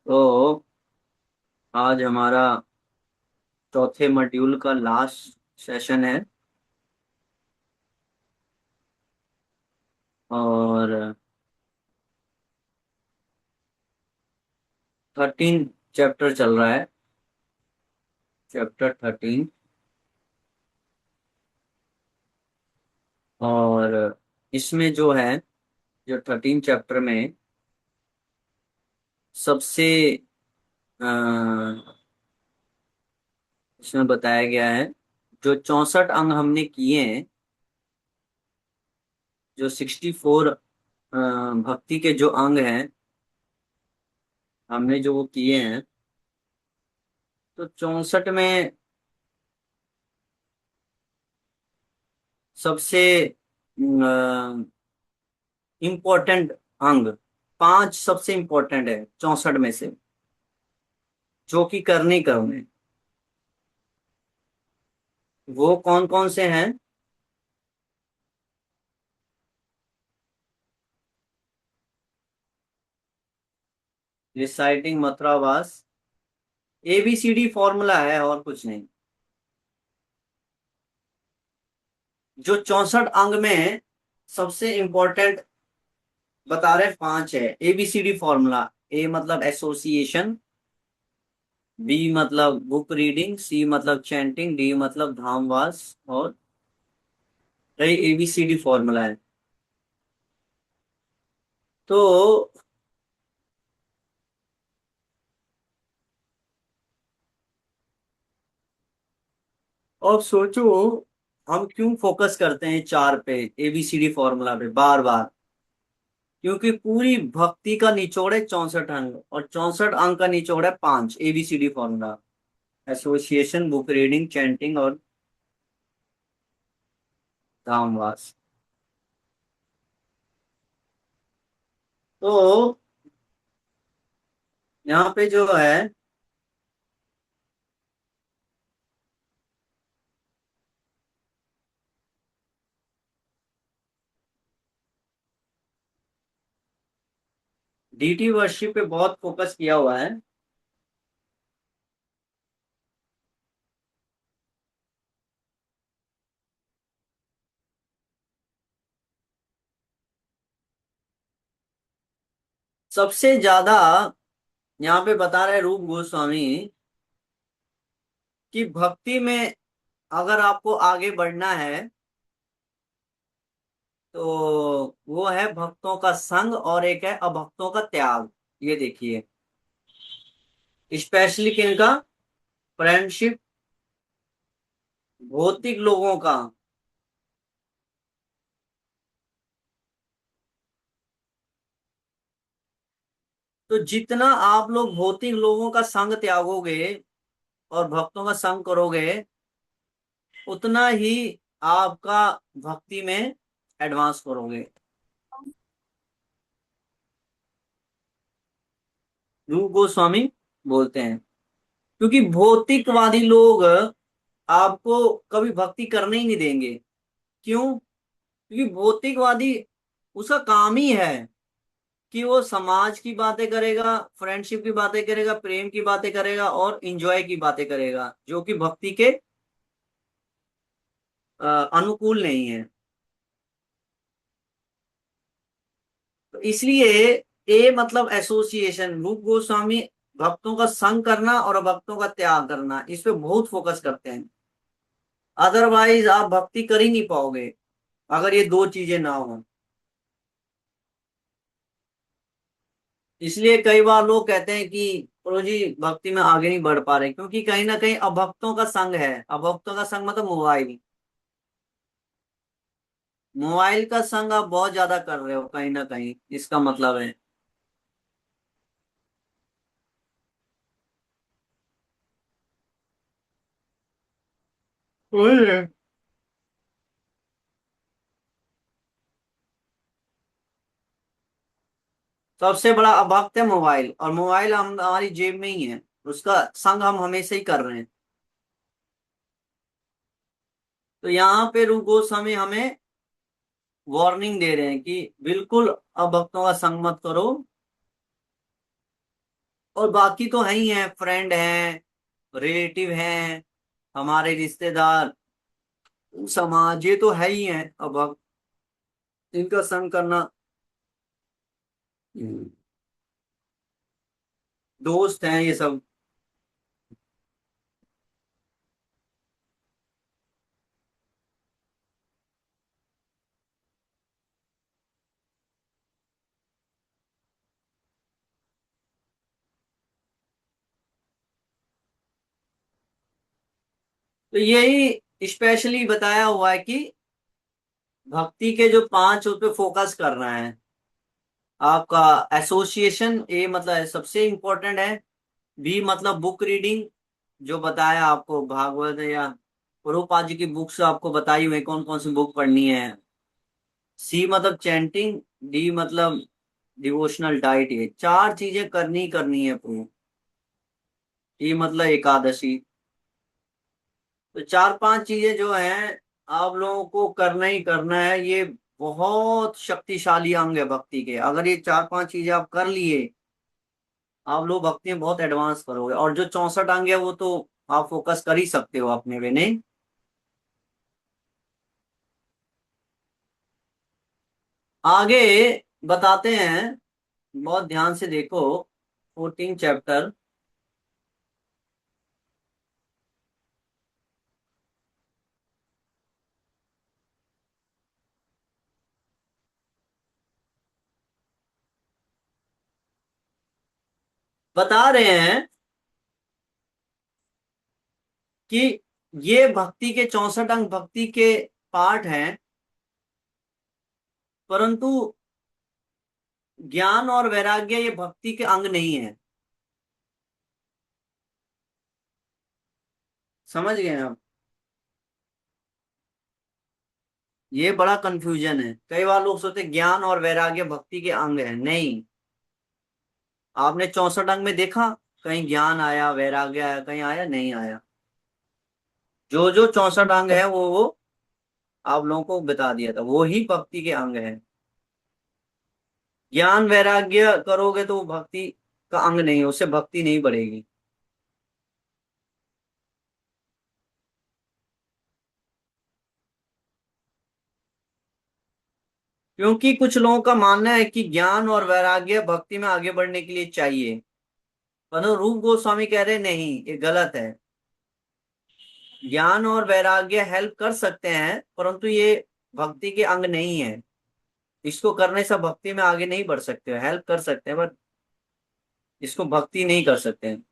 तो आज हमारा चौथे मॉड्यूल का लास्ट सेशन है। और 13 चैप्टर चल रहा है। चैप्टर 13। और इसमें जो है, जो 13 चैप्टर में सबसे अ, इसमें बताया गया है, जो 64 अंग हमने किए हैं, जो 64 भक्ति के जो अंग हैं, हमने जो वो किए हैं। तो 64 में सबसे इम्पोर्टेंट अंग, 5 सबसे इम्पोर्टेंट है 64 में से, जो कि करने करने। वो कौन कौन से हैं? रिसाइटिंग मतरावास, ABCD फॉर्मूला है और कुछ नहीं। जो 64 अंग में सबसे इम्पोर्टेंट बता रहे 5 है। ABCD फॉर्मूला: ए मतलब एसोसिएशन, बी मतलब बुक रीडिंग, सी मतलब चैंटिंग, डी मतलब धामवास, और यही ABCD फॉर्मूला है। तो अब सोचो, हम क्यों फोकस करते हैं 4 पे, ABCD फॉर्मूला पे बार बार? क्योंकि पूरी भक्ति का निचोड़ है 64 अंग, और 64 अंग का निचोड़ है 5 ABCD formula: association, book reading, chanting और धामवास। तो यहाँ पे जो है, DT वर्शिप पे बहुत फोकस किया हुआ है। सबसे ज्यादा यहाँ पे बता रहे रूप गोस्वामी कि भक्ति में अगर आपको आगे बढ़ना है, तो वो है भक्तों का संग और एक है अभक्तों का त्याग। ये देखिए, स्पेशली किनका? फ्रेंडशिप, भौतिक लोगों का। तो जितना आप लोग भौतिक लोगों का संग त्यागोगे और भक्तों का संग करोगे, उतना ही आपका भक्ति में एडवांस करोगे। रूप गोस्वामी बोलते हैं, क्योंकि भौतिकवादी लोग आपको कभी भक्ति करने ही नहीं देंगे। क्यों? क्योंकि भौतिकवादी, उसका काम ही है कि वो समाज की बातें करेगा, फ्रेंडशिप की बातें करेगा, प्रेम की बातें करेगा और इंजॉय की बातें करेगा, जो कि भक्ति के अनुकूल नहीं है। तो इसलिए ए मतलब एसोसिएशन, रूप गोस्वामी भक्तों का संग करना और भक्तों का त्याग करना, इस पे बहुत फोकस करते हैं। अदरवाइज आप भक्ति कर ही नहीं पाओगे अगर ये दो चीजें ना हो। इसलिए कई बार लोग कहते हैं कि प्रभु जी भक्ति में आगे नहीं बढ़ पा रहे, क्योंकि कहीं ना कहीं अभक्तों का संग है। अभक्तों का संग मतलब मोबाइल, मोबाइल का संग आप बहुत ज्यादा कर रहे हो कहीं ना कहीं, इसका मतलब है। वही है। सबसे बड़ा अभक्त है मोबाइल, और मोबाइल हम हमारी जेब में ही है, उसका संग हम हमेशा ही कर रहे हैं। तो यहाँ पे रूप गोस्वामी हमें वार्निंग दे रहे हैं कि बिल्कुल अभक्तों का संग मत करो। और बाकी तो है ही है, फ्रेंड हैं, रिलेटिव हैं, हमारे रिश्तेदार, समाज, ये तो है ही है। अब इनका संग करना, दोस्त हैं ये सब। तो यही स्पेशली बताया हुआ है कि भक्ति के जो पांच, उस पे फोकस करना है आपका। एसोसिएशन, ए मतलब सबसे इम्पोर्टेंट है। बी मतलब बुक रीडिंग, जो बताया आपको, भागवत या प्रभुपाद जी की बुक्स आपको बताई हुई कौन कौन सी बुक पढ़नी है। सी मतलब चैंटिंग, डी मतलब डिवोशनल डाइट। ये चार चीजें करनी ही करनी है प्रभु। ई मतलब एकादशी। तो चार पांच चीजें जो हैं, आप लोगों को करना ही करना है। ये बहुत शक्तिशाली अंग है भक्ति के। अगर ये चार पांच चीजें आप कर लिए, आप लोग भक्ति में बहुत एडवांस करोगे। और जो 64 अंग है वो तो आप फोकस कर ही सकते हो अपने पे, नहीं? आगे बताते हैं, बहुत ध्यान से देखो। 14 चैप्टर बता रहे हैं कि ये भक्ति के 64 अंग भक्ति के पार्ट हैं, परंतु ज्ञान और वैराग्य ये भक्ति के अंग नहीं है। समझ गए आप? ये बड़ा कंफ्यूजन है। कई बार लोग सोचते हैं ज्ञान और वैराग्य भक्ति के अंग है, नहीं। आपने 64 अंग में देखा कहीं ज्ञान आया, वैराग्य आया, कहीं आया? नहीं आया। जो जो 64 अंग है वो आप लोगों को बता दिया था, वो ही भक्ति के अंग है। ज्ञान वैराग्य करोगे तो वो भक्ति का अंग नहीं है, उससे भक्ति नहीं बढ़ेगी। क्योंकि कुछ लोगों का मानना है कि ज्ञान और वैराग्य भक्ति में आगे बढ़ने के लिए चाहिए, परंतु रूप गोस्वामी कह रहे नहीं, ये गलत है। ज्ञान और वैराग्य हेल्प कर सकते हैं, परंतु ये भक्ति के अंग नहीं है। इसको करने से भक्ति में आगे नहीं बढ़ सकते, हेल्प कर सकते हैं बट इसको भक्ति नहीं कर सकते हैं।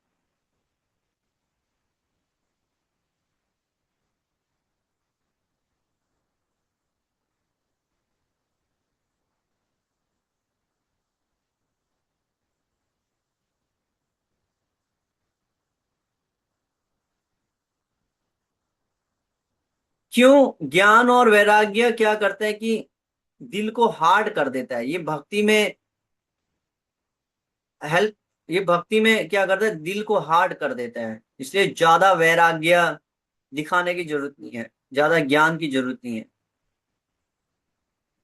क्यों? ज्ञान और वैराग्य क्या करते हैं कि दिल को हार्ड कर देता है। ये भक्ति में हेल्प, ये भक्ति में क्या करता है, दिल को हार्ड कर देता है। इसलिए ज्यादा वैराग्य दिखाने की जरूरत नहीं है, ज्यादा ज्ञान की जरूरत नहीं है।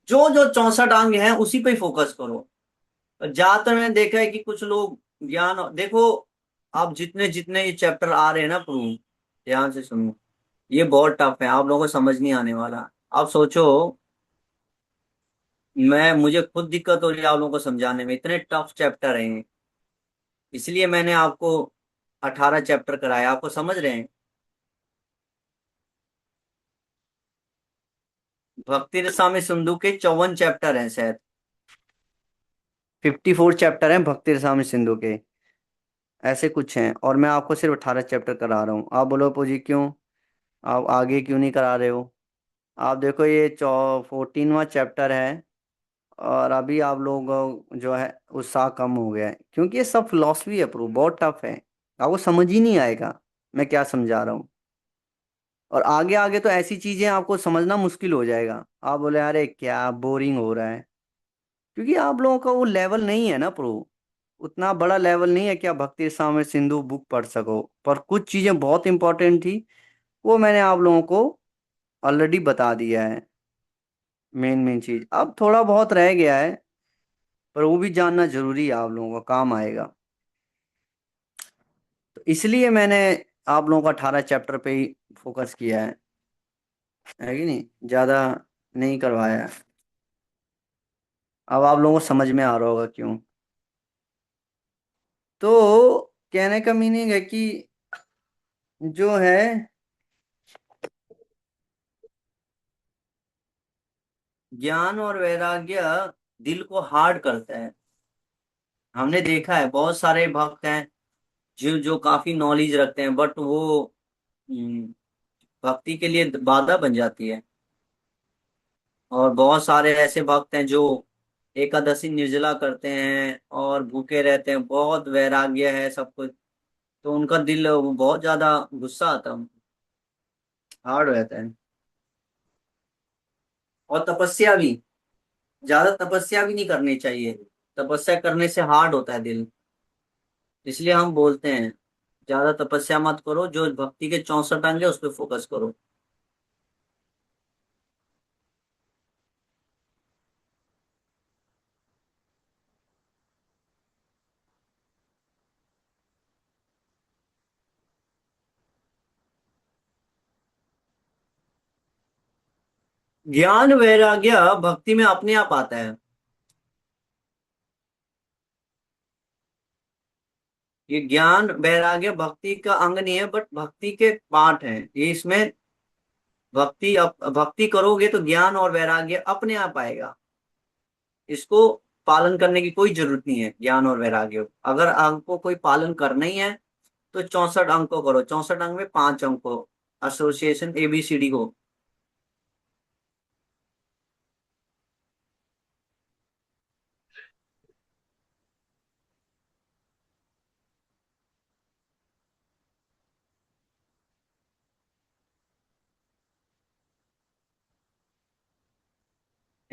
जो जो 64 अंग है उसी पे फोकस करो। और ज्यादातर मैंने देखा है कि कुछ लोग ज्ञान, देखो, आप जितने जितने ये चैप्टर आ रहे हैं ना प्रभु, ध्यान से सुनो। ये बहुत टफ है, आप लोगों को समझ नहीं आने वाला। आप सोचो, मैं मुझे खुद दिक्कत हो रही है आप लोगों को समझाने में, इतने टफ चैप्टर हैं। इसलिए मैंने आपको 18 चैप्टर कराया। आपको समझ रहे हैं? भक्ति रसामृत सिंधु के 54 चैप्टर हैं शायद। 54 चैप्टर हैं भक्ति रसामृत सिंधु के, ऐसे कुछ हैं। और मैं आपको सिर्फ 18 चैप्टर करा रहा हूँ। आप बोलो पूजी क्यों, आप आगे क्यों नहीं करा रहे हो? आप देखो ये 14वां चैप्टर है, और अभी आप लोग जो है उत्साह कम हो गया है, क्योंकि ये सब फिलॉसफी है प्रूफ, बहुत टफ है। आपको समझ ही नहीं आएगा मैं क्या समझा रहा हूँ। और आगे आगे तो ऐसी चीजें आपको समझना मुश्किल हो जाएगा। आप बोले अरे क्या बोरिंग हो रहा है, क्योंकि आप लोगों का वो लेवल नहीं है ना प्रो। उतना बड़ा लेवल नहीं है कि आप भक्ति रसामृत सिंधु बुक पढ़ सको। पर कुछ चीजें बहुत इंपॉर्टेंट थी, वो मैंने आप लोगों को ऑलरेडी बता दिया है। मेन मेन चीज अब थोड़ा बहुत रह गया है, पर वो भी जानना जरूरी है, आप लोगों को काम आएगा। तो इसलिए मैंने आप लोगों का 18 चैप्टर पे ही फोकस किया है कि नहीं, ज्यादा नहीं करवाया है। अब आप लोगों को समझ में आ रहा होगा क्यों। तो कहने का मीनिंग है कि जो है ज्ञान और वैराग्य दिल को हार्ड करता है। हमने देखा है बहुत सारे भक्त हैं जो जो काफी नॉलेज रखते हैं, बट वो हम्म, भक्ति के लिए बाधा बन जाती है। और बहुत सारे ऐसे भक्त हैं जो एकादशी निर्जला करते हैं और भूखे रहते हैं, बहुत वैराग्य है सब कुछ, तो उनका दिल वो बहुत ज्यादा गुस्सा आता है, हार्ड रहता है। और तपस्या भी, ज्यादा तपस्या भी नहीं करनी चाहिए। तपस्या करने से हार्ड होता है दिल। इसलिए हम बोलते हैं ज्यादा तपस्या मत करो, जो भक्ति के 64 अंग है उस पर फोकस करो। ज्ञान वैराग्य भक्ति में अपने आप आता है। ये ज्ञान वैराग्य भक्ति का अंग नहीं है, बट भक्ति के पार्ट है ये। इसमें भक्ति करोगे तो ज्ञान और वैराग्य अपने आप आएगा। इसको पालन करने की कोई जरूरत नहीं है। ज्ञान और वैराग्य अगर अंग को कोई पालन करना ही है तो 64 अंक को करो। 64 अंक में 5 अंक को, एसोसिएशन ABCD को।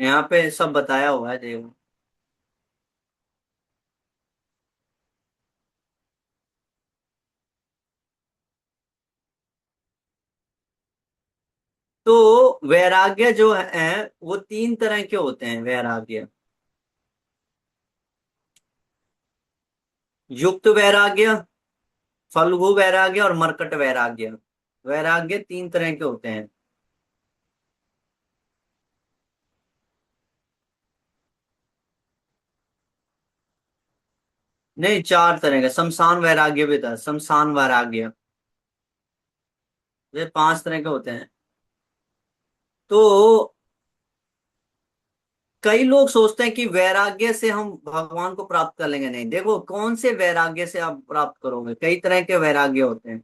यहाँ पे सब बताया हुआ है, देखो। तो वैराग्य जो है वो 3 तरह के होते हैं। वैराग्य, युक्त वैराग्य, फल्गु वैराग्य और मरकट वैराग्य। वैराग्य 3 तरह के होते हैं। नहीं, 4 तरह का। शमशान वैराग्य भी था, शमशान वैराग्य। ये 5 तरह के होते हैं। तो कई लोग सोचते हैं कि वैराग्य से हम भगवान को प्राप्त कर लेंगे। नहीं, देखो कौन से वैराग्य से आप प्राप्त करोगे। कई तरह के वैराग्य होते हैं।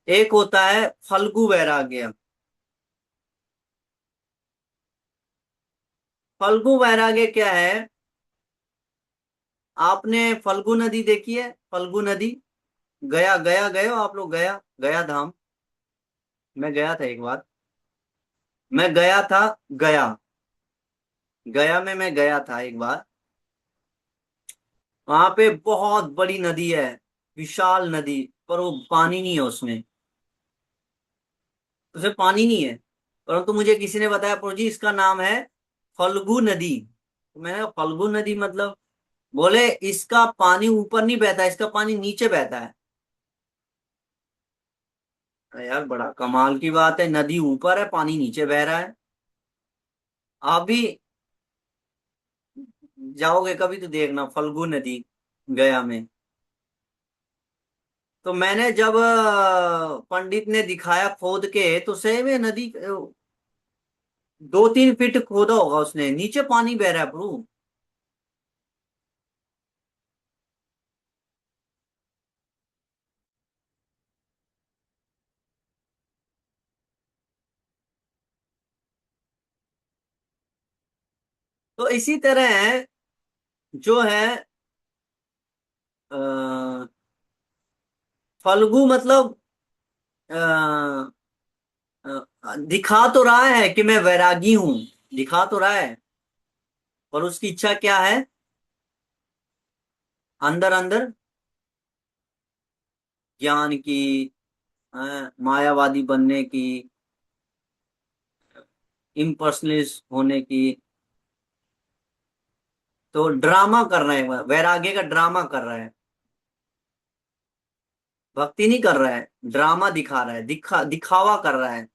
एक होता है फल्गु वैराग्य। फल्गु वैराग्य क्या है? आपने फल्गु नदी देखी है? फल्गु नदी, गया गया गए हो आप लोग? गया, गया धाम। मैं गया था एक बार। मैं गया था, गया, गया में मैं गया था एक बार। वहां पे बहुत बड़ी नदी है, विशाल नदी, पर वो पानी नहीं है उसमें। उसमें पानी नहीं है। परंतु मुझे किसी ने बताया, प्रभु जी इसका नाम है फल्गु नदी। तो मैंने कहा फल्गु नदी मतलब? बोले इसका पानी ऊपर नहीं बहता, इसका पानी नीचे बहता है। अरे यार, बड़ा कमाल की बात है, नदी ऊपर है पानी नीचे बह रहा है। आप भी जाओगे कभी तो देखना फल्गु नदी, गया में। तो मैंने जब पंडित ने दिखाया खोद के, तो सही में नदी 2-3 फीट खोदा होगा उसने, नीचे पानी बह रहा है प्रभु। तो इसी तरह जो है अ, फल्गु मतलब दिखा तो रहा है कि मैं वैरागी हूं, दिखा तो रहा है, पर उसकी इच्छा क्या है? अंदर अंदर ज्ञान की, मायावादी बनने की, इम्पर्सनलिस्ट होने की। तो ड्रामा कर रहे हैं, वैराग्य का ड्रामा कर रहा है। भक्ति नहीं कर रहा है, ड्रामा दिखा रहा है, दिखावा कर रहा है।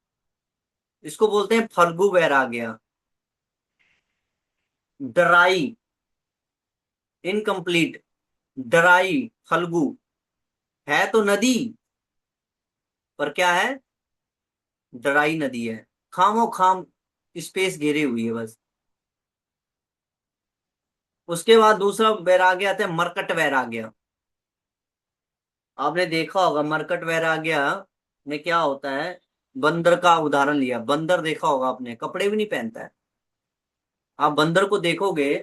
इसको बोलते हैं फल्गु वैराग्य। डराई, इनकम्प्लीट, डराई, फल्गु है तो नदी, पर क्या है, डराई नदी है, खामो खाम स्पेस घेरे हुई है बस। उसके बाद दूसरा वैराग्य आता है मरकट वैराग्य। आपने देखा होगा मरकट वैराग्य में क्या होता है। बंदर का उदाहरण लिया, बंदर देखा होगा आपने, कपड़े भी नहीं पहनता है। आप बंदर को देखोगे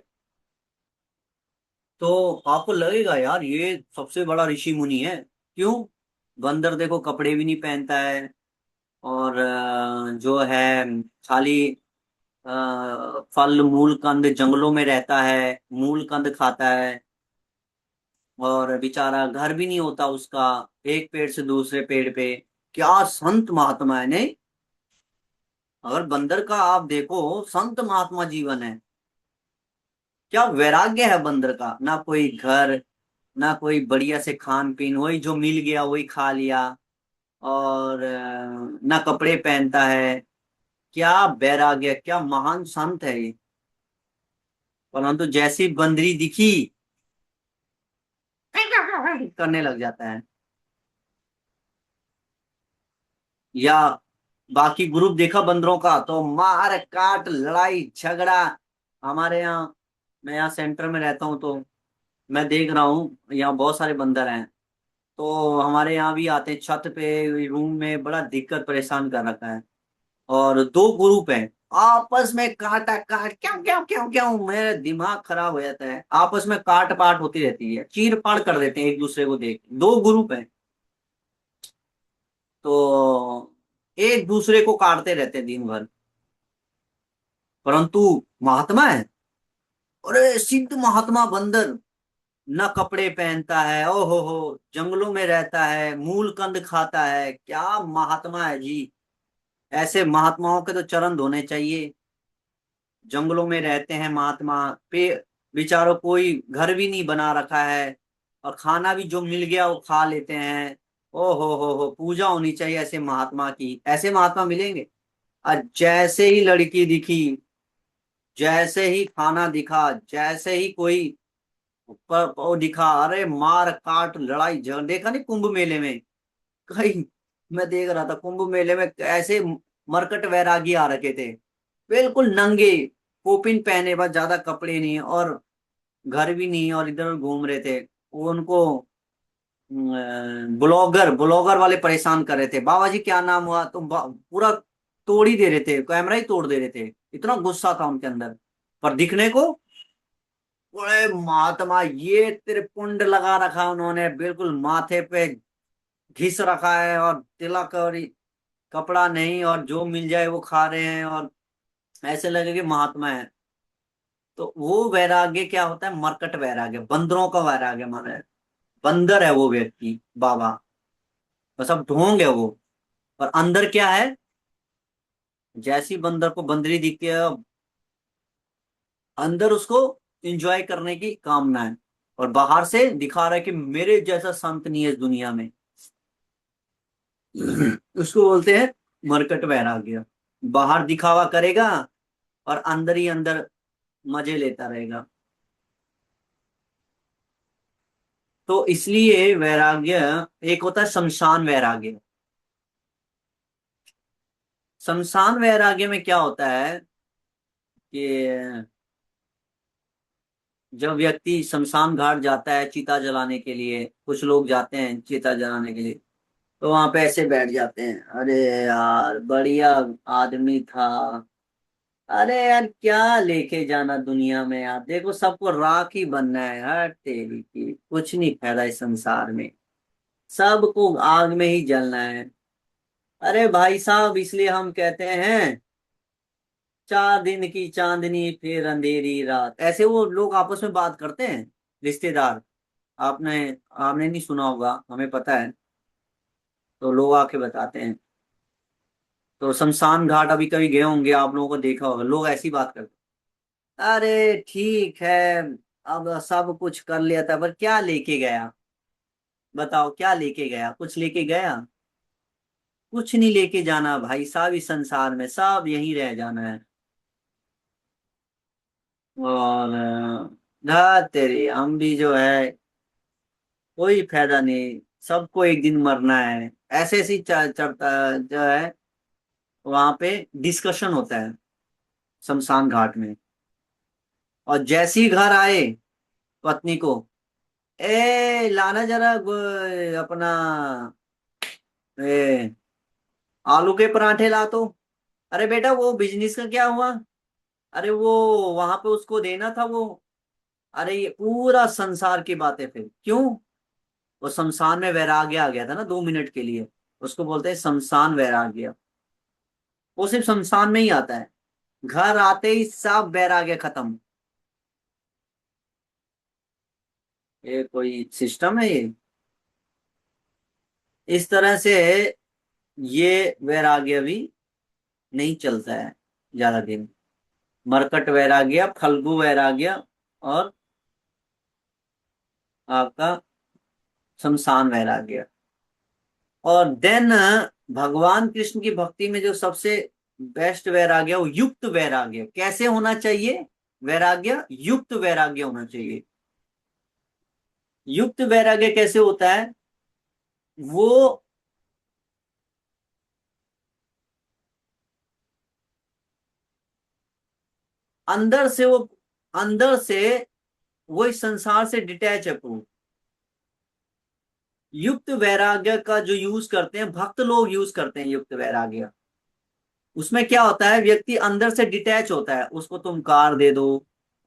तो आपको लगेगा यार ये सबसे बड़ा ऋषि मुनि है। क्यों? बंदर देखो कपड़े भी नहीं पहनता है, और जो है खाली फल मूल कंद जंगलों में रहता है, मूल कंद खाता है। और बेचारा घर भी नहीं होता उसका, एक पेड़ से दूसरे पेड़ पे। क्या संत महात्मा है नहीं? अगर बंदर का आप देखो, संत महात्मा जीवन है। क्या वैराग्य है बंदर का, ना कोई घर, ना कोई बढ़िया से खान पीन, वही जो मिल गया वही खा लिया। और ना कपड़े पहनता है। क्या वैराग्य, क्या महान संत है ये। परंतु जैसी बंदरी दिखी करने लग जाता है। या बाकी ग्रुप देखा बंदरों का तो मार काट लड़ाई झगड़ा। हमारे यहाँ, मैं यहाँ सेंटर में रहता हूँ तो मैं देख रहा हूँ यहाँ बहुत सारे बंदर हैं। तो हमारे यहाँ भी आते हैं छत पे, रूम में बड़ा दिक्कत परेशान कर रखा है। और दो ग्रुप हैं, आपस में काटा काट, क्यों क्यों क्यों क्यों, मेरा दिमाग खराब हो जाता है। आपस में काट पाट होती रहती है, चीर फाड़ कर देते हैं एक दूसरे को देख, दो ग्रुप हैं। तो एक दूसरे को काटते रहते हैं दिन भर। परंतु महात्मा है, अरे सिद्ध महात्मा बंदर, न कपड़े पहनता है, ओहो हो, जंगलों में रहता है, मूल कंद खाता है, क्या महात्मा है जी। ऐसे महात्माओं के तो चरण धोने चाहिए। जंगलों में रहते हैं महात्मा पे, बेचारों कोई घर भी नहीं बना रखा है, और खाना भी जो मिल गया वो खा लेते हैं। ओ हो, पूजा होनी चाहिए ऐसे महात्मा की, ऐसे महात्मा मिलेंगे। और जैसे ही लड़की दिखी, जैसे ही खाना दिखा, जैसे ही कोई वो दिखा, अरे मार काट लड़ाई झगड़ा। देखा नहीं कुंभ मेले में कहीं, मैं देख रहा था कुंभ मेले में ऐसे मरकट वैरागी आ रखे थे, बिल्कुल नंगे, पोपिन पहने, बस ज्यादा कपड़े नहीं और घर भी नहीं, और इधर घूम रहे थे। वो उनको ब्लॉगर ब्लॉगर वाले परेशान कर रहे थे, बाबा जी क्या नाम हुआ, तो पूरा तोड़ ही दे रहे थे, कैमरा ही तोड़ दे रहे थे। इतना गुस्सा था उनके अंदर। पर दिखने को बड़े महात्मा, ये त्रिपुंड लगा रखा उन्होंने, बिल्कुल माथे पे घिस रखा है, और तिलक, और कपड़ा नहीं, और जो मिल जाए वो खा रहे हैं, और ऐसे लगे कि महात्मा है। तो वो वैराग्य क्या होता है, मरकट वैराग्य, बंदरों का वैराग्य माना है। बंदर है वो व्यक्ति बाबा, बस अब ढोंग है वो। और अंदर क्या है, जैसी बंदर को बंदरी दिखती है, अंदर उसको एंजॉय करने की कामना है, और बाहर से दिखा रहा है कि मेरे जैसा संत नहीं है इस दुनिया में। उसको बोलते हैं मरकट वैराग्य। बाहर दिखावा करेगा और अंदर ही अंदर मजे लेता रहेगा। तो इसलिए वैराग्य, एक होता है शमशान वैराग्य। शमशान वैराग्य में क्या होता है कि जब व्यक्ति शमशान घाट जाता है चिता जलाने के लिए, कुछ लोग जाते हैं चिता जलाने के लिए, तो वहां पे ऐसे बैठ जाते हैं, अरे यार बढ़िया आदमी था, अरे यार क्या लेके जाना दुनिया में, यार देखो सबको राख ही बनना है, हर तेरी की कुछ नहीं फायदा इस संसार में, सबको आग में ही जलना है। अरे भाई साहब, इसलिए हम कहते हैं 4 दिन की चांदनी फिर अंधेरी रात, ऐसे वो लोग आपस में बात करते हैं, रिश्तेदार। आपने आपने नहीं सुना होगा, हमें पता है। तो लोग आके बताते हैं। तो शमशान घाट अभी कभी गए होंगे, आप लोगों को देखा होगा, लोग ऐसी बात करते हैं, अरे ठीक है, अब सब कुछ कर लिया था पर क्या लेके गया, बताओ क्या लेके गया, कुछ लेके गया? कुछ नहीं लेके जाना भाई साहब, इस संसार में सब यहीं रह जाना है। और तेरी हम भी जो है, कोई फायदा नहीं, सबको एक दिन मरना है। ऐसे ऐसी चढ़ता जो है, वहां पे डिस्कशन होता है शमशान घाट में। और जैसे ही घर आए पत्नी को, ए लाना जरा अपना ए, आलू के पराठे ला तो। अरे बेटा वो बिजनेस का क्या हुआ? अरे वो वहां पे उसको देना था वो। अरे ये पूरा संसार की बातें फिर क्यों? वो शमशान में वैराग्य आ गया था ना 2 मिनट के लिए, उसको बोलते हैं शमशान वैराग्य। वो सिर्फ शमशान में ही आता है, घर आते ही सब वैराग्य खत्म। ये कोई सिस्टम है ये? इस तरह से ये वैराग्य भी नहीं चलता है ज्यादा दिन। मरकट वैराग्य, फल्गु वैराग्य, और आपका शमशान वैराग्य। और देन भगवान कृष्ण की भक्ति में जो सबसे बेस्ट वैराग्य वो युक्त वैराग्य। कैसे होना चाहिए वैराग्य? युक्त वैराग्य होना चाहिए। युक्त वैराग्य कैसे होता है? वो अंदर से वो अंदर से वो इस संसार से डिटैच है प्रभु। युक्त वैराग्य का जो यूज करते हैं भक्त लोग, यूज करते हैं युक्त वैराग्य। उसमें क्या होता है, व्यक्ति अंदर से डिटैच होता है। उसको तुम कार दे दो,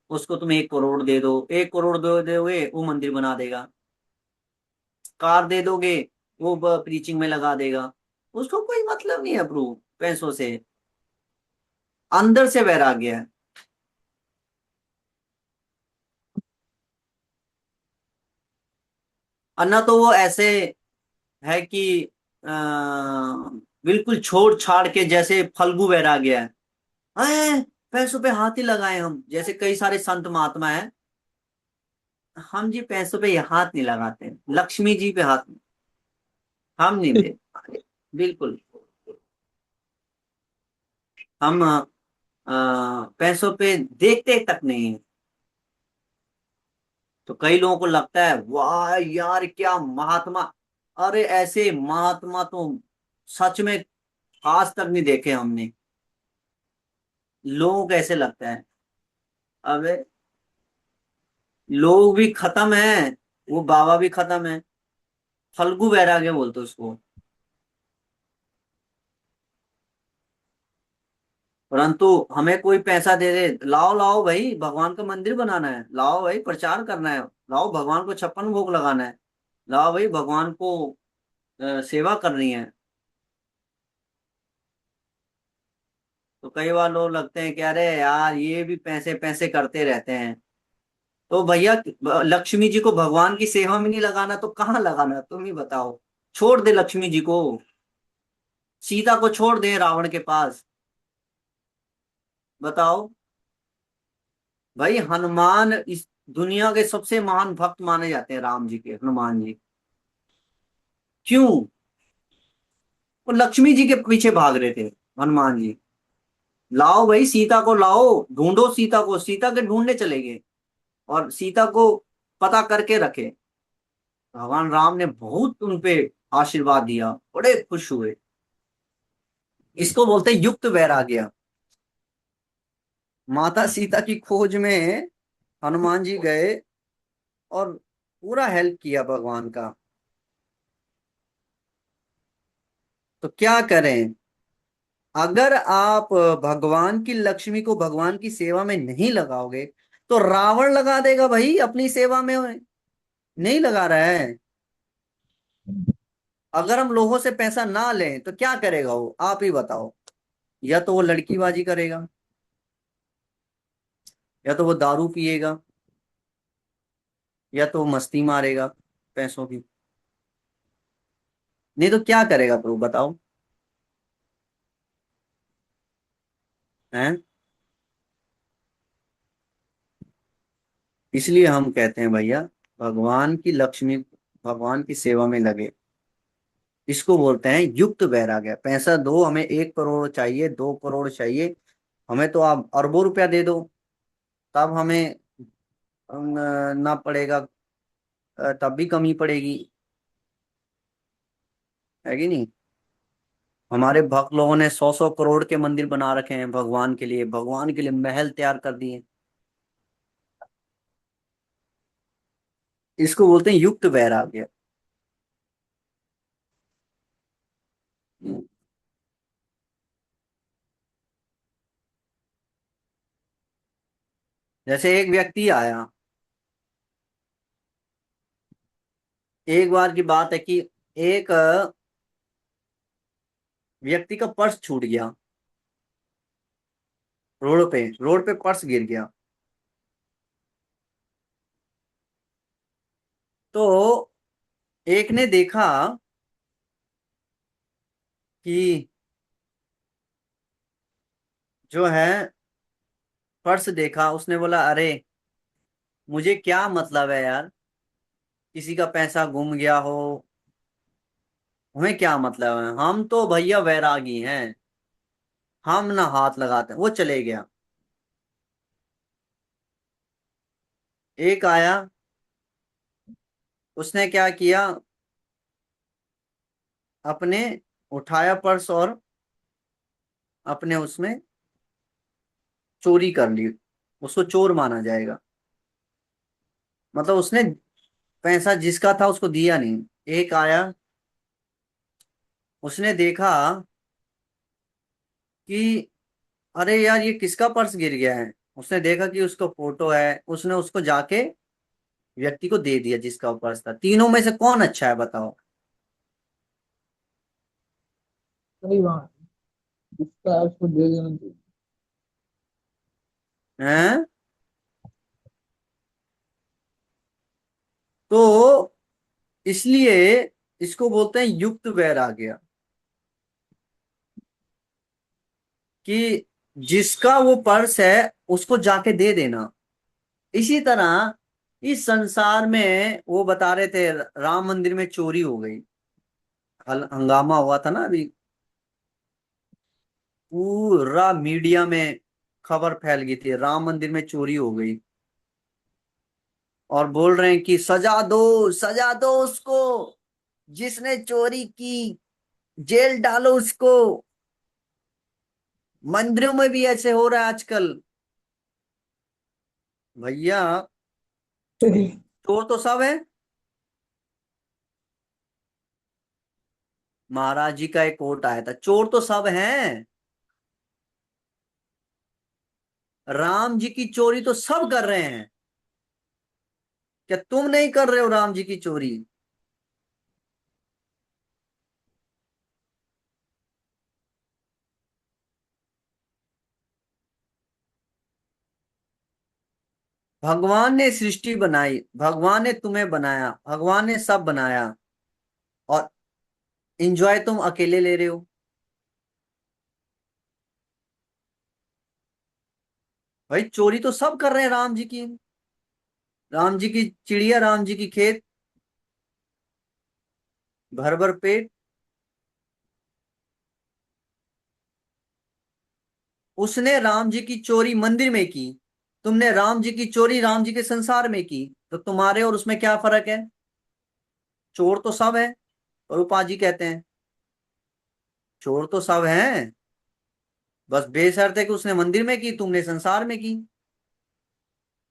उसको तुम 1 करोड़ दे दो, 1 करोड़ दे दोगे वो मंदिर बना देगा। कार दे दोगे वो प्रीचिंग में लगा देगा। उसको कोई मतलब नहीं है प्रभु पैसों से। अंदर से वैराग्य है। और ना तो वो ऐसे है कि बिल्कुल छोड़ छाड़ के, जैसे फल्गु वैराग्य है। हैं, पैसों पे हाथ ही लगाए हम, जैसे कई सारे संत महात्मा हैं। हम जी पैसों पे ये हाथ नहीं लगाते, लक्ष्मी जी पे हाथ। हम नहीं दे, बिल्कुल। हम पैसों पे देखते तक नहीं है। तो कई लोगों को लगता है वाह यार क्या महात्मा। अरे ऐसे महात्मा तो सच में आज तक नहीं देखे हमने। लोगों को ऐसे लगता है। अबे लोग भी खत्म है, वो बाबा भी खत्म है। फल्गु वैराग्य बोलते उसको। परंतु हमें कोई पैसा दे दे, लाओ लाओ भाई भगवान का मंदिर बनाना है, लाओ भाई प्रचार करना है, लाओ भगवान को 56 भोग लगाना है, लाओ भाई भगवान को सेवा करनी है। तो कई बार लोग लगते हैं कि अरे यार ये भी पैसे पैसे करते रहते हैं। तो भैया लक्ष्मी जी को भगवान की सेवा में नहीं लगाना तो कहाँ लगाना, तुम ही बताओ। छोड़ दे लक्ष्मी जी को, सीता को छोड़ दे रावण के पास। बताओ। भाई हनुमान इस दुनिया के सबसे महान भक्त माने जाते हैं, राम जी के, हनुमान जी। क्यों? वो लक्ष्मी जी के पीछे भाग रहे थे हनुमान जी। लाओ भाई सीता को लाओ, ढूंढो सीता को, सीता के ढूंढने चले गए और सीता को पता करके रखे। भगवान राम ने बहुत उनपे आशीर्वाद दिया, बड़े खुश हुए। इसको बोलते हैं युक्त वैराग्य। माता सीता की खोज में हनुमान जी गए और पूरा हेल्प किया भगवान का। तो क्या करें? अगर आप भगवान की लक्ष्मी को भगवान की सेवा में नहीं लगाओगे तो रावण लगा देगा भाई अपनी सेवा में। नहीं लगा रहा है। अगर हम लोगों से पैसा ना लें तो क्या करेगा वो, आप ही बताओ। या तो वो लड़कीबाजी करेगा, या तो वो दारू पिएगा, या तो वो मस्ती मारेगा पैसों की। नहीं तो क्या करेगा प्रभु बताओ। हैं? इसलिए हम कहते हैं भैया, भगवान की लक्ष्मी भगवान की सेवा में लगे। इसको बोलते हैं युक्त वैराग्य। पैसा दो, हमें 1 करोड़ चाहिए, 2 करोड़ चाहिए, हमें तो आप अरबों रुपया दे दो, तब हमें ना पड़ेगा, तब भी कमी पड़ेगी, है कि नहीं। हमारे भक्त लोगों ने 100-100 करोड़ के मंदिर बना रखे हैं भगवान के लिए, भगवान के लिए महल तैयार कर दिए। इसको बोलते हैं युक्त वैराग्य। जैसे एक व्यक्ति आया, एक बार की बात है कि एक व्यक्ति का पर्स छूट गया, रोड पे पर्स गिर गया। तो एक ने देखा कि जो है, पर्स देखा, उसने बोला अरे मुझे क्या मतलब है यार, किसी का पैसा गुम गया हो, हमें क्या मतलब है, हम तो भैया वैरागी हैं, हम ना हाथ लगाते हैं। वो चले गया। एक आया, उसने क्या किया, अपने उठाया पर्स और अपने उसमें चोरी कर ली। उसको चोर माना जाएगा। मतलब उसने पैसा जिसका था उसको दिया नहीं। एक आया, उसने देखा कि अरे यार ये किसका पर्स गिर गया है, उसने देखा कि उसका फोटो है, उसने उसको जाके व्यक्ति को दे दिया जिसका पर्स था। तीनों में से कौन अच्छा है बताओ। सही बात। इसका उसको दे देना चाहिए। हैं? तो इसलिए इसको बोलते हैं युक्त वैराग्य, कि जिसका वो पर्स है उसको जाके दे देना। इसी तरह इस संसार में वो बता रहे थे, राम मंदिर में चोरी हो गई, हंगामा हुआ था ना अभी, पूरा मीडिया में खबर फैल गई थी, राम मंदिर में चोरी हो गई। और बोल रहे हैं कि सजा दो उसको, जिसने चोरी की, जेल डालो उसको। मंदिरों में भी ऐसे हो रहा है आजकल भैया। चोर तो सब है। महाराज जी का एक कोट आया था, चोर तो सब हैं, राम जी की चोरी तो सब कर रहे हैं, क्या तुम नहीं कर रहे हो राम जी की चोरी। भगवान ने सृष्टि बनाई, भगवान ने तुम्हें बनाया, भगवान ने सब बनाया, और इंजॉय तुम अकेले ले रहे हो। भाई चोरी तो सब कर रहे हैं राम जी की, राम जी की चिड़िया, राम जी की खेत, भर भर पेट। उसने राम जी की चोरी मंदिर में की, तुमने राम जी की चोरी राम जी के संसार में की, तो तुम्हारे और उसमें क्या फर्क है। चोर तो सब है। रूपा जी कहते हैं चोर तो सब हैं, बस बेशर्त है कि उसने मंदिर में की, तुमने संसार में की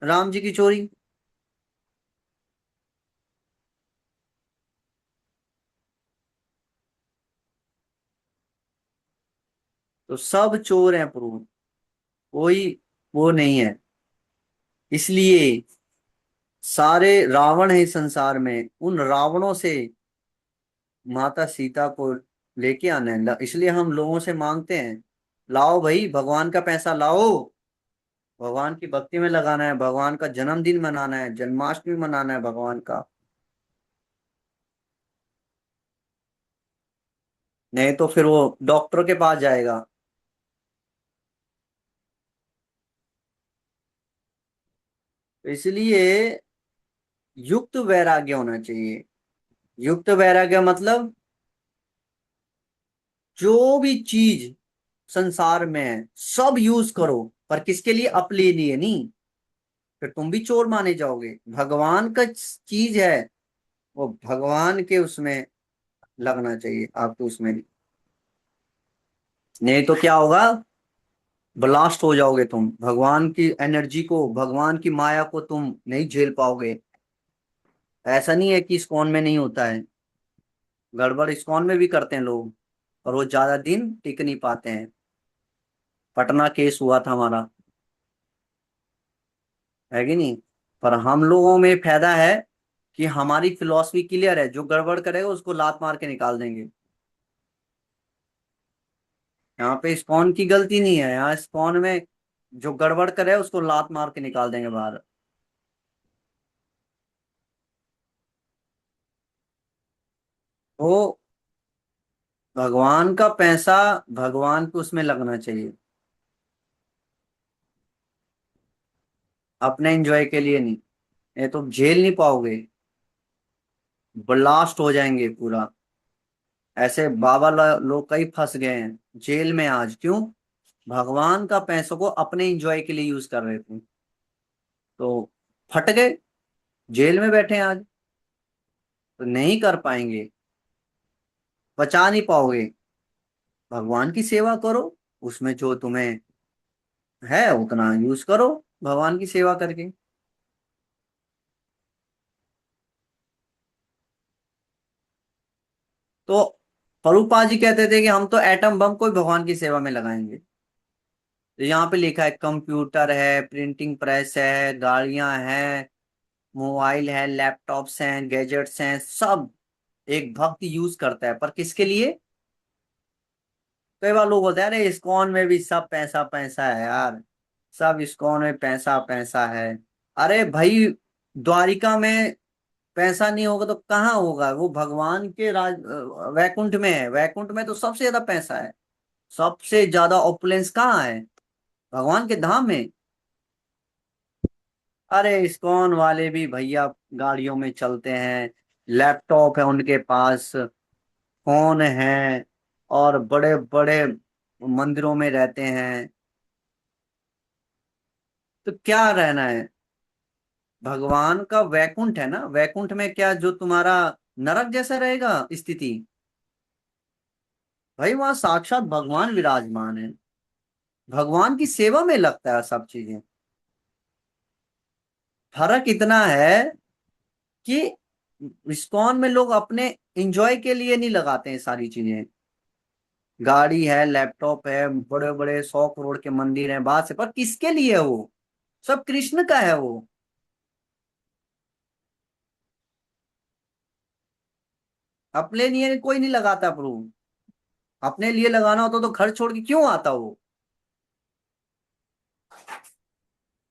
राम जी की चोरी। तो सब चोर हैं प्रभु, कोई वो नहीं है। इसलिए सारे रावण है इस संसार में, उन रावणों से माता सीता को लेके आना है। इसलिए हम लोगों से मांगते हैं, लाओ भाई भगवान का पैसा लाओ, भगवान की भक्ति में लगाना है, भगवान का जन्मदिन मनाना है, जन्माष्टमी मनाना है भगवान का। नहीं तो फिर वो डॉक्टर के पास जाएगा। तो इसलिए युक्त वैराग्य होना चाहिए। युक्त वैराग्य मतलब जो भी चीज संसार में है सब यूज करो, पर किसके लिए? अपने लिए नहीं। फिर तुम भी चोर माने जाओगे। भगवान का चीज है, वो भगवान के उसमें लगना चाहिए आपको, उसमें नहीं। नहीं तो क्या होगा? ब्लास्ट हो जाओगे तुम। भगवान की एनर्जी को, भगवान की माया को तुम नहीं झेल पाओगे। ऐसा नहीं है कि इस्कॉन में नहीं होता है, गड़बड़ इस्कॉन में भी करते हैं लोग, और वो ज्यादा दिन टिक नहीं पाते हैं। पटना केस हुआ था हमारा, है कि नहीं? पर हम लोगों में फायदा है कि हमारी फिलॉसफी क्लियर है, जो गड़बड़ करेगा उसको लात मार के निकाल देंगे। यहाँ पे इस्कॉन की गलती नहीं है, यहाँ इस्कॉन में जो गड़बड़ करे उसको लात मार के निकाल देंगे बाहर। वो भगवान का पैसा भगवान को उसमें लगना चाहिए, अपने एंजॉय के लिए नहीं। ये तो झेल नहीं पाओगे, ब्लास्ट हो जाएंगे पूरा। ऐसे बाबा लोग कई फंस गए हैं जेल में आज, क्यों? भगवान का पैसों को अपने एंजॉय के लिए यूज कर रहे थे, तो फट गए, जेल में बैठे हैं आज। तो नहीं कर पाएंगे, बचा नहीं पाओगे। भगवान की सेवा करो, उसमें जो तुम्हें है उतना यूज करो, भगवान की सेवा करके। तो प्रभुपाद जी कहते थे कि हम तो एटम बम को ही भगवान की सेवा में लगाएंगे। तो यहाँ पे लिखा है कंप्यूटर है, प्रिंटिंग प्रेस है, गाड़ियां हैं, मोबाइल है, लैपटॉप्स हैं, गैजेट्स हैं, सब एक भक्त यूज करता है, पर किसके लिए? कई बार लोग बोलते हैं अरे इस्कॉन में भी सब पैसा पैसा है यार, सब इस्कॉन में पैसा पैसा है। अरे भाई, द्वारिका में पैसा नहीं होगा तो कहाँ होगा? वो भगवान के वैकुंठ में है, वैकुंठ में तो सबसे ज्यादा पैसा है। सबसे ज्यादा ऑपुलेंस कहाँ है? भगवान के धाम में। अरे इस्कॉन वाले भी भैया गाड़ियों में चलते हैं, लैपटॉप है उनके पास, फोन है, और बड़े बड़े मंदिरों में रहते हैं। तो क्या रहना है? भगवान का वैकुंठ है ना, वैकुंठ में क्या जो तुम्हारा नरक जैसा रहेगा स्थिति? भाई वहां साक्षात भगवान विराजमान है, भगवान की सेवा में लगता है सब चीजें। फर्क इतना है कि इस्कॉन में लोग अपने इंजॉय के लिए नहीं लगाते हैं सारी चीजें। गाड़ी है, लैपटॉप है, बड़े बड़े 100 करोड़ के मंदिर हैं, बात से, पर किसके लिए है वो? सब कृष्ण का है वो। अपने लिए कोई नहीं लगाता प्रभु। अपने लिए लगाना होता तो घर छोड़ के क्यों आता वो?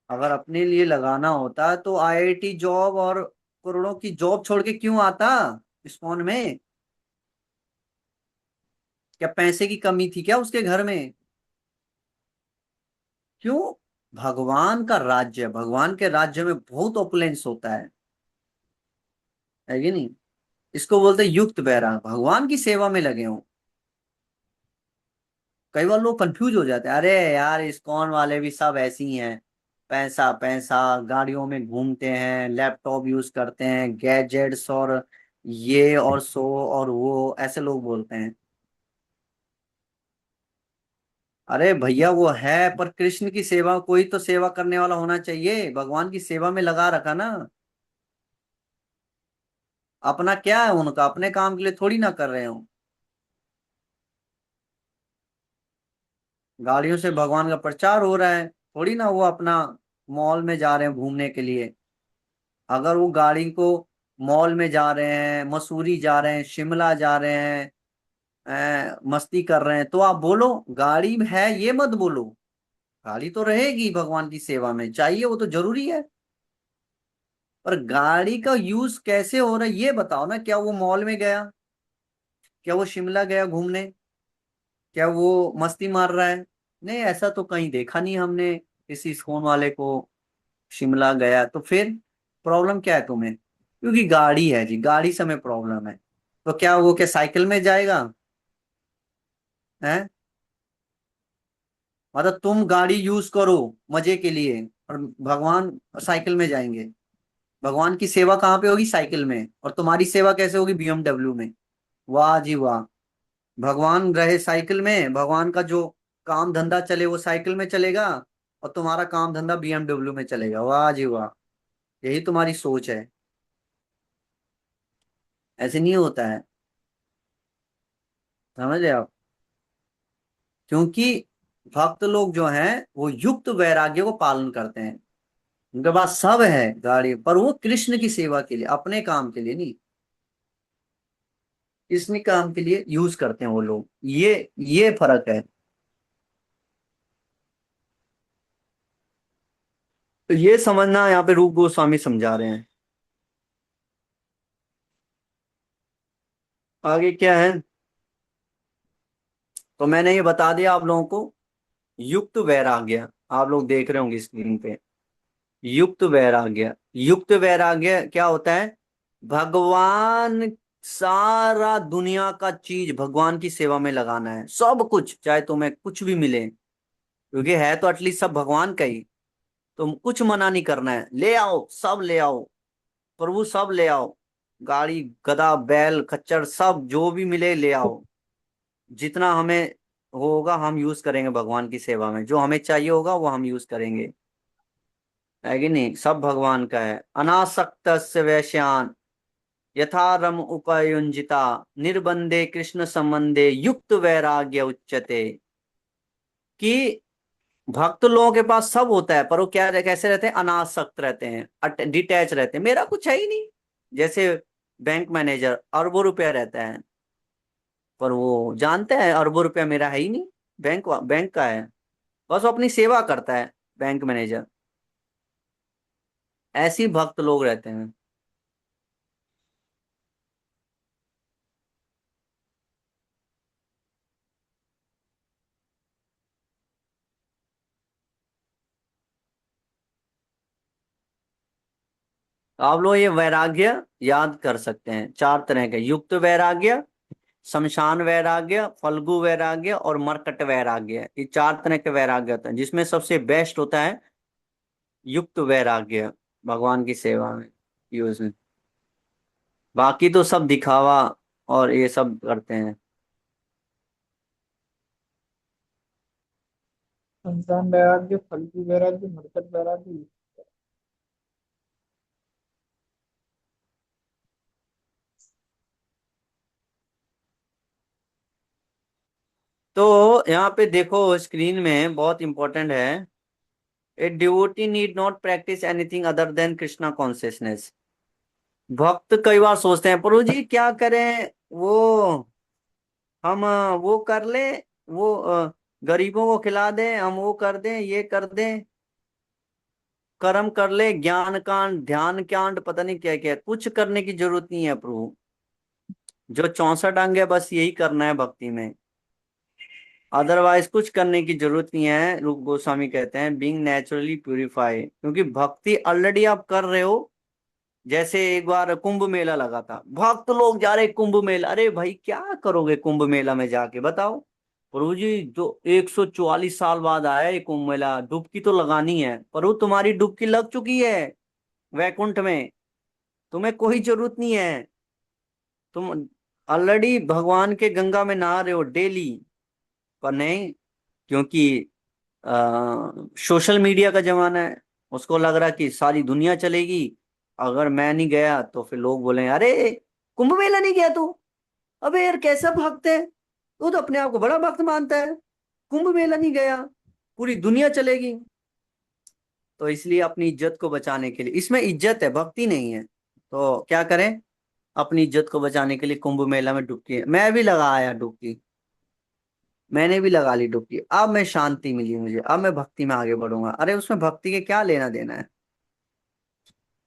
अगर अपने लिए लगाना होता तो आईआईटी जॉब और करोड़ों की जॉब छोड़ के क्यों आता इस्कॉन में? क्या पैसे की कमी थी क्या उसके घर में? क्यों? भगवान का राज्य, भगवान के राज्य में बहुत ओपुलेंस होता है कि नहीं? इसको बोलते हैं युक्त वैराग, भगवान की सेवा में लगे हों। कई बार लोग कंफ्यूज हो जाते हैं, अरे यार इस्कॉन वाले भी सब ऐसी ही हैं, पैसा पैसा, गाड़ियों में घूमते हैं, लैपटॉप यूज करते हैं, गैजेट्स, और ये और सो और वो, ऐसे लोग बोलते हैं। अरे भैया वो है, पर कृष्ण की सेवा, कोई तो सेवा करने वाला होना चाहिए, भगवान की सेवा में लगा रखा ना। अपना क्या है उनका? अपने काम के लिए थोड़ी ना कर रहे हो। गाड़ियों से भगवान का प्रचार हो रहा है, थोड़ी ना वो अपना मॉल में जा रहे हैं घूमने के लिए। अगर वो गाड़ी को मॉल में जा रहे हैं, मसूरी जा रहे हैं, शिमला जा रहे हैं, मस्ती कर रहे हैं, तो आप बोलो गाड़ी है, ये मत बोलो। गाड़ी तो रहेगी, भगवान की सेवा में चाहिए, वो तो जरूरी है। पर गाड़ी का यूज कैसे हो रहा है ये बताओ ना। क्या वो मॉल में गया? क्या वो शिमला गया घूमने? क्या वो मस्ती मार रहा है? नहीं, ऐसा तो कहीं देखा नहीं हमने किसी फोन वाले को शिमला गया। तो फिर प्रॉब्लम क्या है तुम्हें? क्योंकि गाड़ी है जी, गाड़ी से हमें प्रॉब्लम है। तो क्या वो क्या साइकिल में जाएगा? है? मतलब तुम गाड़ी यूज करो मजे के लिए, और भगवान साइकिल में जाएंगे। भगवान की सेवा कहाँ पे होगी? साइकिल में। और तुम्हारी सेवा कैसे होगी? बीएमडब्ल्यू में। वाह जी वाह। भगवान रहे साइकिल में, भगवान का जो काम धंधा चले वो साइकिल में चलेगा, और तुम्हारा काम धंधा बीएमडब्ल्यू में चलेगा। वाह जी वाह। यही तुम्हारी सोच है। ऐसे नहीं होता है। समझ रहे आप? क्योंकि भक्त लोग जो हैं वो युक्त वैराग्य को पालन करते हैं। उनके पास सब है गाड़ी, पर वो कृष्ण की सेवा के लिए, अपने काम के लिए नहीं, कृष्ण काम के लिए यूज करते हैं वो लोग। ये फर्क है। तो ये समझना, यहाँ पे रूप गोस्वामी समझा रहे हैं। आगे क्या है? तो मैंने ये बता दिया आप लोगों को। युक्त वैराग्य, आप लोग देख रहे होंगे स्क्रीन पे। युक्त वैराग्य, युक्त वैराग्य क्या होता है? भगवान, सारा दुनिया का चीज भगवान की सेवा में लगाना है, सब कुछ, चाहे तुम्हें कुछ भी मिले, क्योंकि है तो एटलीस्ट सब भगवान का ही। तुम कुछ मना नहीं करना है, ले आओ, सब ले आओ, प्रभु सब ले आओ। गाड़ी, गधा, बैल, खच्चर, सब जो भी मिले ले आओ। जितना हमें होगा हम यूज करेंगे भगवान की सेवा में, जो हमें चाहिए होगा वो हम यूज करेंगे। है कि नहीं? सब भगवान का है। अनासक्त वैश्यान यथा रम उपयुंजिता, निर्बंधे कृष्ण संबंधे युक्त वैराग्य उच्यते। कि भक्त लोगों के पास सब होता है, पर वो क्या, कैसे रहते हैं? अनासक्त रहते हैं, डिटैच रहते हैं, मेरा कुछ है ही नहीं। जैसे बैंक मैनेजर अरबों रुपया रहता है, पर वो जानते हैं अरबों रुपया मेरा है ही नहीं, बैंक बैंक का है। बस वो अपनी सेवा करता है, बैंक मैनेजर। ऐसे ही भक्त लोग रहते हैं। आप लोग ये वैराग्य याद कर सकते हैं, चार तरह के: युक्त वैराग्य, शमशान वैराग्य, फल्गु वैराग्य, और मरकट वैराग्य। ये चार तरह के वैराग्य होते हैं, जिसमें सबसे बेस्ट होता है युक्त वैराग्य, भगवान की सेवा में यूज में। बाकी तो सब दिखावा और ये सब करते हैं। संतान वैराग्य, फल्गु वैराग्य, मरकट वैराग्य। तो यहाँ पे देखो स्क्रीन में, बहुत इंपॉर्टेंट है। A devotee need not practice anything other than Krishna consciousness. भक्त कई बार सोचते हैं, प्रभु जी क्या करें, वो हम वो कर ले, वो गरीबों को खिला दें, हम वो कर दें, ये कर दें, कर्म कर ले, ज्ञान कांड, ध्यान कांड, पता नहीं क्या क्या, कुछ करने की जरूरत नहीं है प्रभु। जो 64 अंग है बस यही करना है भक्ति में, अदरवाइज कुछ करने की जरूरत नहीं है। रूप गोस्वामी कहते हैं बीइंग नेचुरली प्यूरिफाई, क्योंकि भक्ति ऑलरेडी आप कर रहे हो। जैसे एक बार कुंभ मेला लगा था, भक्त लोग जा रहे कुंभ मेला, अरे भाई क्या करोगे कुंभ मेला में जाके, बताओ। प्रभु जी जो 144 साल बाद आया है कुंभ मेला, डुबकी तो लगानी है। प्रभु तुम्हारी डुबकी लग चुकी है वैकुंठ में, तुम्हें कोई जरूरत नहीं है। तुम ऑलरेडी भगवान के गंगा में नहा रहे हो डेली। पर नहीं, क्योंकि सोशल मीडिया का जमाना है, उसको लग रहा कि सारी दुनिया चलेगी, अगर मैं नहीं गया तो फिर लोग बोले अरे कुंभ मेला नहीं गया तू, अबे यार कैसा भक्त है, तू तो अपने आप को बड़ा भक्त मानता है, कुंभ मेला नहीं गया, पूरी दुनिया चलेगी। तो इसलिए अपनी इज्जत को बचाने के लिए, इसमें इज्जत है भक्ति नहीं है, तो क्या करें? अपनी इज्जत को बचाने के लिए कुंभ मेला में डुबकी, मैं भी लगा आया डुबकी, मैंने भी लगा ली डुबकी, अब मैं शांति मिली मुझे, अब मैं भक्ति में आगे बढ़ूंगा। अरे उसमें भक्ति के क्या लेना देना है?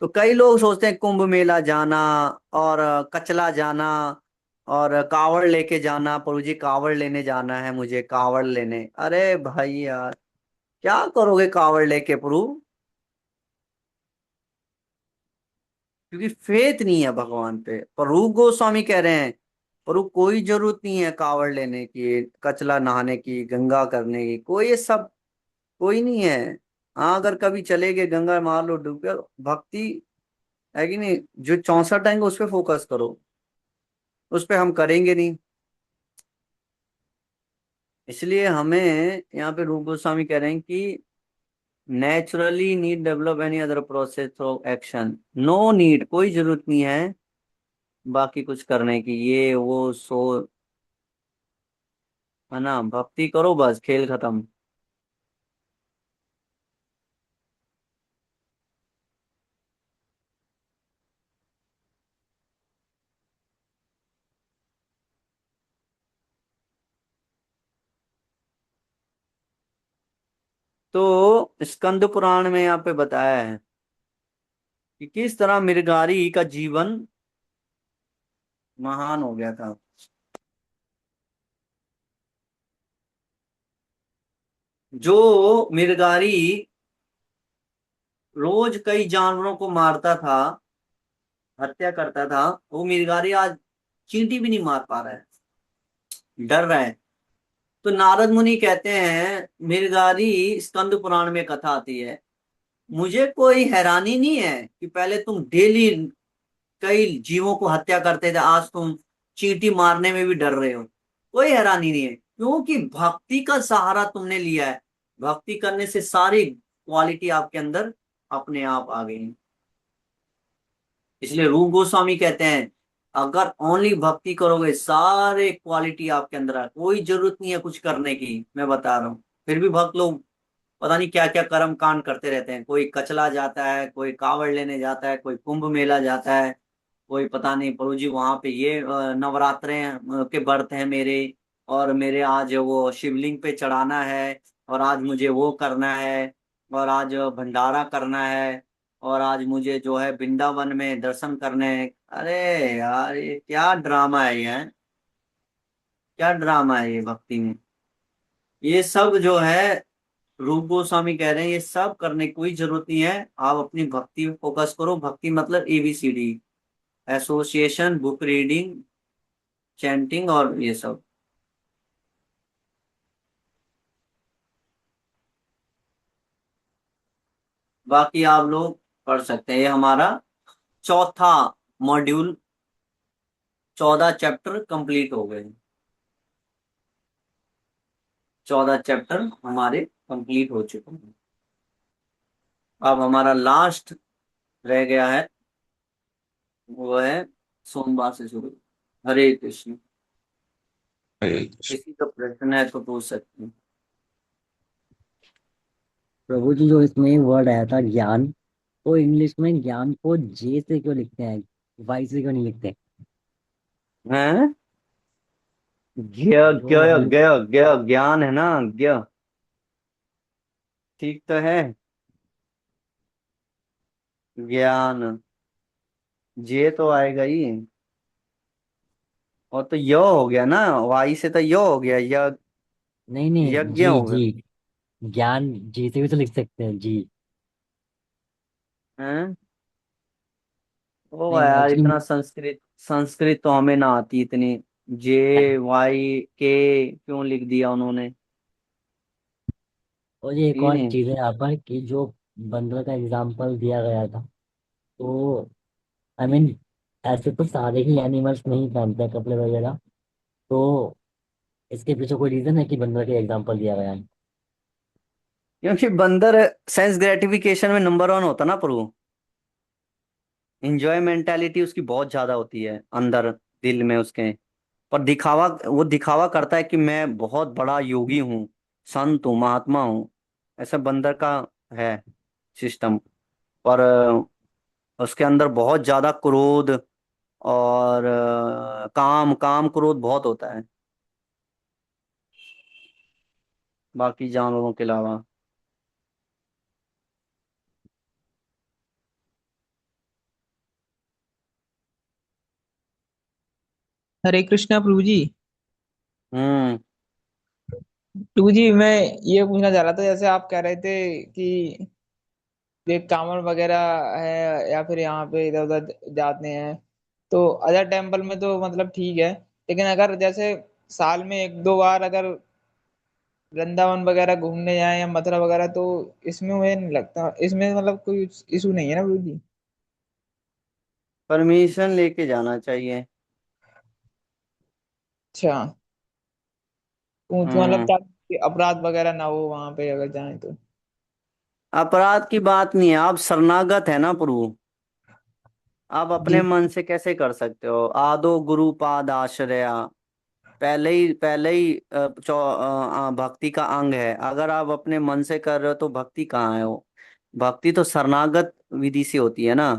तो कई लोग सोचते हैं कुंभ मेला जाना, और कचला जाना, और कावड़ लेके जाना, प्रभु जी कावड़ लेने जाना है मुझे, कावड़ लेने। अरे भाई यार, क्या करोगे कावड़ लेके प्रभु? क्योंकि फेथ नहीं है भगवान पे। पर रूप गोस्वामी कह रहे हैं और वो कोई जरूरत नहीं है कावड़ लेने की, कचला नहाने की, गंगा करने की, कोई ये सब कोई नहीं है। हाँ, अगर कभी चले गए गंगा मार लो डुबकी, भक्ति है कि नहीं, जो 64 आएंगे उस पर फोकस करो, उस पर हम करेंगे नहीं। इसलिए हमें यहाँ पे रूप गोस्वामी कह रहे हैं कि naturally need develop any other process of action, no need, कोई जरूरत नहीं है बाकी कुछ करने की, ये वो सो, है ना, भक्ति करो बस, खेल खत्म। तो स्कंद पुराण में यहाँ पे बताया है कि किस तरह मृगारी का जीवन महान हो गया था। जो मृगारी रोज कई जानवरों को मारता था, हत्या करता था, वो मृगारी आज चींटी भी नहीं मार पा रहा है, डर रहा है। तो नारद मुनि कहते हैं, मृगारी स्कंद पुराण में कथा आती है, मुझे कोई हैरानी नहीं है कि पहले तुम डेली कई जीवों को हत्या करते थे, आज तुम चींटी मारने में भी डर रहे हो। कोई हैरानी नहीं है, क्योंकि भक्ति का सहारा तुमने लिया है। भक्ति करने से सारी क्वालिटी आपके अंदर अपने आप आ गई है। इसलिए रूप गोस्वामी कहते हैं, अगर ओनली भक्ति करोगे सारे क्वालिटी आपके अंदर आ, कोई जरूरत नहीं है कुछ करने की, मैं बता रहा हूँ। फिर भी भक्त लोग पता नहीं क्या क्या कर्म कांड करते रहते हैं, कोई कचला जाता है, कोई कावड़ लेने जाता है, कोई कुंभ मेला जाता है, कोई पता नहीं प्रभु जी वहां पे ये नवरात्रे के व्रत हैं मेरे, और मेरे आज वो शिवलिंग पे चढ़ाना है, और आज मुझे वो करना है, और आज भंडारा करना है, और आज मुझे जो है वृंदावन में दर्शन करने हैं। अरे यार, ये क्या ड्रामा है, ये है क्या ड्रामा है ये भक्ति में। ये सब जो है रूप गोस्वामी कह रहे हैं, ये सब करने की कोई जरूरत नहीं है, आप अपनी भक्ति पे फोकस करो। भक्ति मतलब ABCD, association, book reading, chanting और ये सब। बाकी आप लोग पढ़ सकते हैं, ये हमारा चौथा मॉड्यूल, 14 चैप्टर कंप्लीट हो गए। 14 चैप्टर हमारे कंप्लीट हो चुके हैं। अब हमारा लास्ट रह गया है, वो है सोमवार से शुरू। हरे कृष्ण। किसी का प्रश्न है तो पूछ सकते हैं। प्रभु जी, जो इसमें वर्ड आया था ज्ञान, तो इंग्लिश में ज्ञान को जे से क्यों लिखते हैं, वाई से क्यों नहीं लिखते? हैं? ज्ञ ज्ञ जो हम, ज्ञ ज्ञ ज्ञान है ना, ज्ञ, ठीक तो है। ज्ञान, जे तो आएगा ही। और तो यो हो गया ना, वाई से तो यो हो गया, नहीं नहीं, यज्ञ जी हो गया। जी, ज्ञान जी से भी तो लिख सकते हैं जी। हैं? ओ नहीं यार, एक्चुअली, इतना संस्कृत, संस्कृत तो हमें ना आती इतनी। JYK क्यों लिख दिया उन्होंने? और ये एक ये और नहीं। चीज है यहाँ पर कि जो बंदर का एग्जाम्पल दिया गया था, तो आई मीन ऐसे तो सारे ही एनिमल्स नहीं पहनते हैं कपड़े वगैरह, तो इसके पीछे कोई रीजन है कि बंदर का एग्जाम्पल दिया गया है? क्योंकि बंदर सेंस ग्रेटिफिकेशन में नंबर 1 होता ना प्रभु। इंजॉय मेंटालिटी उसकी बहुत ज्यादा होती है अंदर, दिल में उसके। पर दिखावा, वो दिखावा करता है कि मैं बहुत बड़ा योगी हूँ, संत हूँ, महात्मा हूँ। ऐसा बंदर का है सिस्टम। पर उसके अंदर बहुत ज्यादा क्रोध और काम काम क्रोध बहुत होता है, बाकी जानवरों के अलावा। हरे कृष्णा प्रभु जी। हम्म। प्रभु जी, मैं ये पूछना चाह रहा था, जैसे आप कह रहे थे कि ये कांवड़ वगैरह है या फिर यहाँ पे इधर उधर जाते हैं, तो अदर टेम्पल में तो मतलब ठीक है, लेकिन अगर जैसे साल में एक दो बार अगर वृंदावन वगैरह घूमने जाए या मथुरा वगैरह, तो इसमें मुझे नहीं लगता, इसमें मतलब कोई इशू नहीं है ना प्रभु जी। परमिशन लेके जाना चाहिए। अच्छा। तो मतलब हम्म। क्या कि अपराध वगैरह ना हो वहां पे अगर जाए तो। अपराध की बात नहीं है, आप शरणागत है ना प्रभु। आप अपने जी। मन से कैसे कर सकते हो? आदो गुरु पाद आश्रया, पहले ही भक्ति का अंग है। अगर आप अपने मन से कर रहे हो तो भक्ति कहाँ है वो? भक्ति तो शरणागत विधि से होती है ना।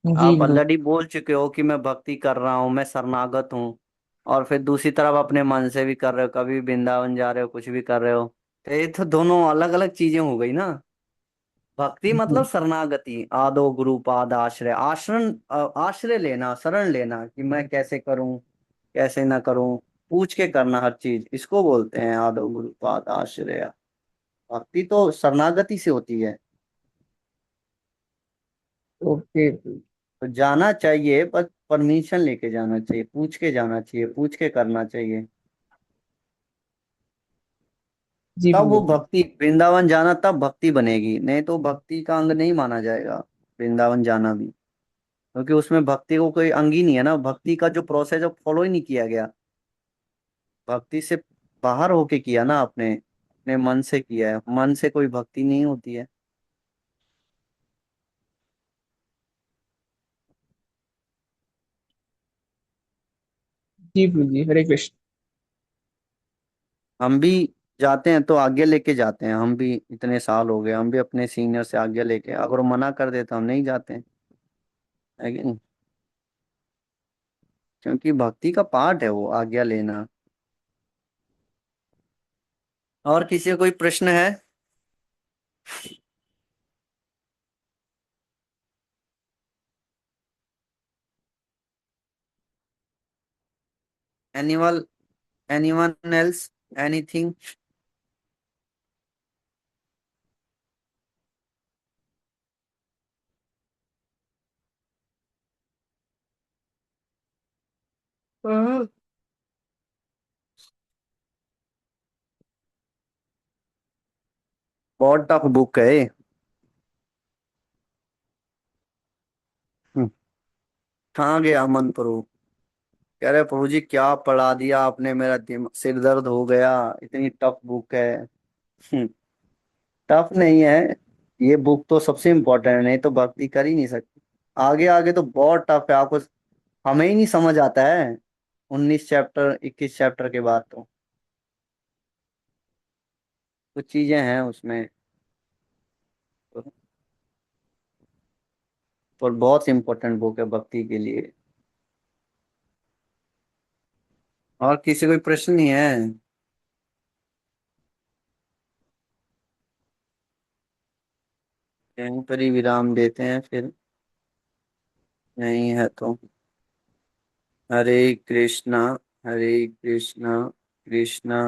जी आप गुरु। ऑलरेडी बोल चुके हो कि मैं भक्ति कर रहा हूँ, मैं शरणागत हूँ। और फिर दूसरी तरफ अपने मन से भी कर रहे हो, कभी वृंदावन जा रहे हो, कुछ भी कर रहे हो। तो ये तो दोनों अलग अलग चीजें हो गई ना। भक्ति मतलब जी शरणागति, आदो गुरु पाद आश्रय, आश्रय लेना, शरण लेना कि मैं कैसे करूं, कैसे ना करूं। पूछ के करना हर चीज, इसको बोलते हैं आदो गुरु पाद आश्रय। भक्ति तो शरणागति से होती है। ओके। तो जाना चाहिए, पर परमिशन लेके जाना चाहिए, पूछ के जाना चाहिए, पूछ के करना चाहिए। जी तब वो प्रभु जी। भक्ति, वृंदावन जाना तब भक्ति बनेगी, नहीं तो भक्ति का अंग नहीं माना जाएगा वृंदावन जाना भी। क्योंकि उसमें भक्ति को कोई अंग ही नहीं है ना, भक्ति का जो प्रोसेस है फॉलो ही नहीं किया गया। भक्ति से बाहर होके किया ना आपने, अपने मन से किया है, मन से कोई भक्ति नहीं होती है। जी प्रभु जी, हरे कृष्ण। हम भी जाते हैं तो आगे लेके जाते हैं, हम भी इतने साल हो गए, हम भी अपने सीनियर से आगे लेके, अगर वो मना कर दे तो हम नहीं जाते हैं, है कि नहीं? क्योंकि भक्ति का पार्ट है वो आज्ञा लेना। और किसी का कोई प्रश्न है? Anyone, anyone else, anything? बहुत टफ बुक है ये। हम्म, कहाँ गया मन प्रभु? कह रहे प्रभु जी क्या पढ़ा दिया आपने, मेरा दिमाग सिर दर्द हो गया, इतनी टफ बुक है। टफ नहीं है, ये बुक तो सबसे इम्पोर्टेंट है, नहीं तो भक्ति कर ही नहीं सकती। आगे आगे तो बहुत टफ है, आपको हमें ही नहीं समझ आता है 19 चैप्टर 21 चैप्टर के बाद तो। कुछ चीजें हैं उसमें, पर बहुत इम्पोर्टेंट बुक है भक्ति के लिए। और किसी कोई प्रश्न नहीं है? यहीं पर ही विराम देते हैं फिर, नहीं है तो। हरे कृष्णा, हरे कृष्णा, कृष्णा